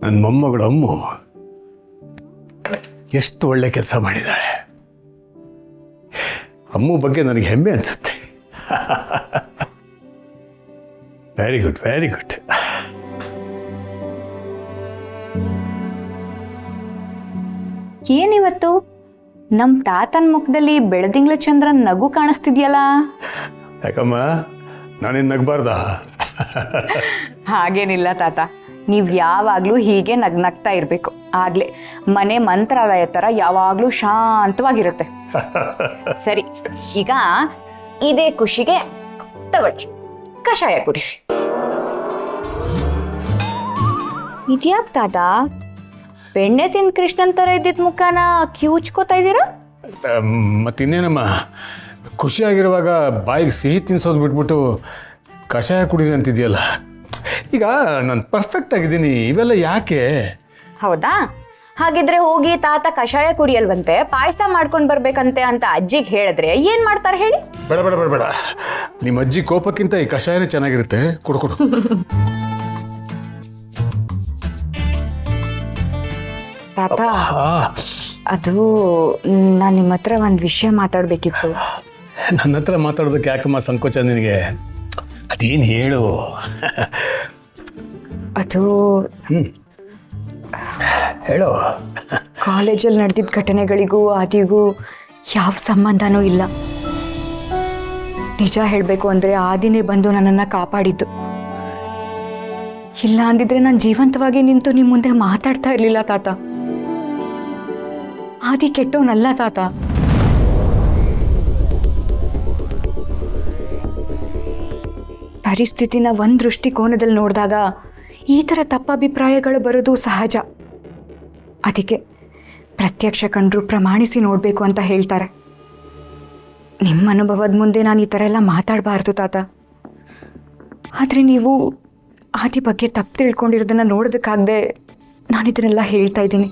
ನನ್ನ ಮೊಮ್ಮಗಳು ಅಮ್ಮು ಎಷ್ಟು ಒಳ್ಳೆ ಕೆಲಸ ಮಾಡಿದ್ದಾಳೆ. ಅಮ್ಮು ಬಗ್ಗೆ ನನಗೆ ಹೆಮ್ಮೆ ಅನಿಸುತ್ತೆ. Very good, very good. ಏನಿವತ್ತು ನಮ್ಮ ತಾತನ ಮುಖದಲ್ಲಿ ಬೆಳದಿಂಗ್ಳ ಚಂದ್ರನ್ ನಗು ಕಾಣಿಸ್ತಿದ್ಯಲ್ಲ? ಯಾಕಮ್ಮ, ನಾನೇನು ನಗಬಾರ್ದ? ಹಾಗೇನಿಲ್ಲ ತಾತ, ನೀವು ಯಾವಾಗಲೂ ಹೀಗೆ ನಗ್ನಗ್ತಾ ಇರಬೇಕು. ಆಗ್ಲೇ ಮನೆ ಮಂತ್ರಾಲಯ ಥರ ಯಾವಾಗಲೂ ಶಾಂತವಾಗಿರುತ್ತೆ. ಸರಿ, ಈಗ ಇದೇ ಖುಷಿಗೆ ತಗೊಳ್ಳಿ, ಕಷಾಯ ಕುಡಿರಿ. ಇದ್ಯಾಕ್ ತಾತ ಬೆಣ್ಣೆ ತಿಂದ ಕೃಷ್ಣನ್ ಥರ ಇದ್ದಿದ್ದ ಮುಖಾನ ಕಿವುಚ್ಕೋತಾ ಇದ್ದೀರಾ? ಮತ್ತಿನ್ನೇನಮ್ಮ, ಖುಷಿಯಾಗಿರುವಾಗ ಬಾಯಿಗೆ ಸಿಹಿ ತಿನ್ಸೋದು ಬಿಟ್ಬಿಟ್ಟು ಕಷಾಯ ಕುಡಿರಿ ಅಂತಿದೆಯಲ್ಲ. ಈಗ ನಾನು ಪರ್ಫೆಕ್ಟ್ ಆಗಿದ್ದೀನಿ, ಇವೆಲ್ಲ ಯಾಕೆ? ಹೌದಾ? ಹಾಗಿದ್ರೆ ಹೋಗಿ ತಾತ ಕಷಾಯ ಕುಡಿಯಲ್ವಂತೆ, ಪಾಯಸ ಮಾಡ್ಕೊಂಡು ಬರ್ಬೇಕಂತೆ ಅಂತ ಅಜ್ಜಿಗೆ ಹೇಳಿದ್ರೆ ಏನ್ ಮಾಡ್ತಾರೆ ಹೇಳಿ? ಬೇಡ ಬೇಡ ಬೇಡ ಬೇಡ, ನಿಮ್ಮ ಅಜ್ಜಿ ಕೋಪಕ್ಕಿಂತ ಈ ಕಷಾಯನೇ ಚೆನ್ನಾಗಿರುತ್ತೆ. ಕೊಡು ಕೊಡು. ತಾತ, ಅದು ನಾನು ನಿಮ್ಮ ಹತ್ರ ಒಂದು ವಿಷಯ ಮಾತಾಡಬೇಕಿತ್ತು. ನನ್ನ ಹತ್ರ ಮಾತಾಡೋದಕ್ಕೆ ಯಾಕಮ್ಮ ಸಂಕೋಚ ನಿನಗೆ? ಅದೇನು ಹೇಳು. ಅದು ಹೇಳು. ಕಾಲೇಜಲ್ಲಿ ನಡೆದಿದ್ದ ಘಟನೆಗಳಿಗೂ ಆದಿಗೂ ಯಾವ ಸಂಬಂಧನೂ ಇಲ್ಲ. ನಿಜ ಹೇಳಬೇಕು ಅಂದರೆ ಆದಿನೇ ಬಂದು ನನ್ನನ್ನು ಕಾಪಾಡಿದ್ದು. ಇಲ್ಲ ಅಂದಿದ್ರೆ ನಾನು ಜೀವಂತವಾಗಿ ನಿಂತು ನಿಮ್ಮ ಮುಂದೆ ಮಾತಾಡ್ತಾ ಇರಲಿಲ್ಲ ತಾತ. ಆದಿ ಕೆಟ್ಟವನಲ್ಲ ತಾತ. ಪರಿಸ್ಥಿತಿನ ಒಂದು ದೃಷ್ಟಿಕೋನದಲ್ಲಿ ನೋಡಿದಾಗ ಈ ಥರ ತಪ್ಪಭಿಪ್ರಾಯಗಳು ಬರೋದು ಸಹಜ. ಅದಕ್ಕೆ ಪ್ರತ್ಯಕ್ಷ ಕಂಡ್ರು ಪ್ರಮಾಣಿಸಿ ನೋಡಬೇಕು ಅಂತ ಹೇಳ್ತಾರೆ. ನಿಮ್ಮ ಅನುಭವದ ಮುಂದೆ ನಾನು ಈ ಥರ ಎಲ್ಲ ಮಾತಾಡಬಾರ್ದು ತಾತ. ಆದರೆ ನೀವು ಆದಿ ಬಗ್ಗೆ ತಪ್ಪು ತಿಳ್ಕೊಂಡಿರೋದನ್ನು ನೋಡೋದಕ್ಕಾಗದೆ ನಾನು ಇದನ್ನೆಲ್ಲ ಹೇಳ್ತಾ ಇದ್ದೀನಿ.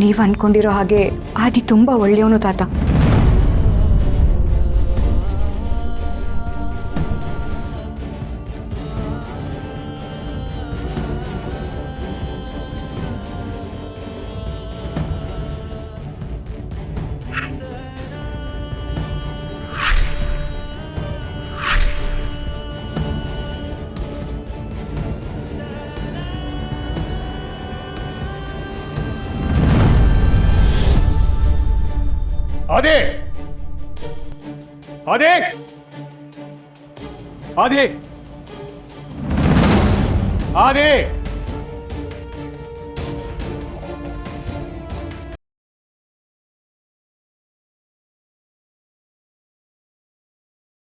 ನೀವು ಅಂದ್ಕೊಂಡಿರೋ ಹಾಗೆ ಆದಿ ತುಂಬ ಒಳ್ಳೆಯವನು ತಾತ. आदि आदि आदि आदि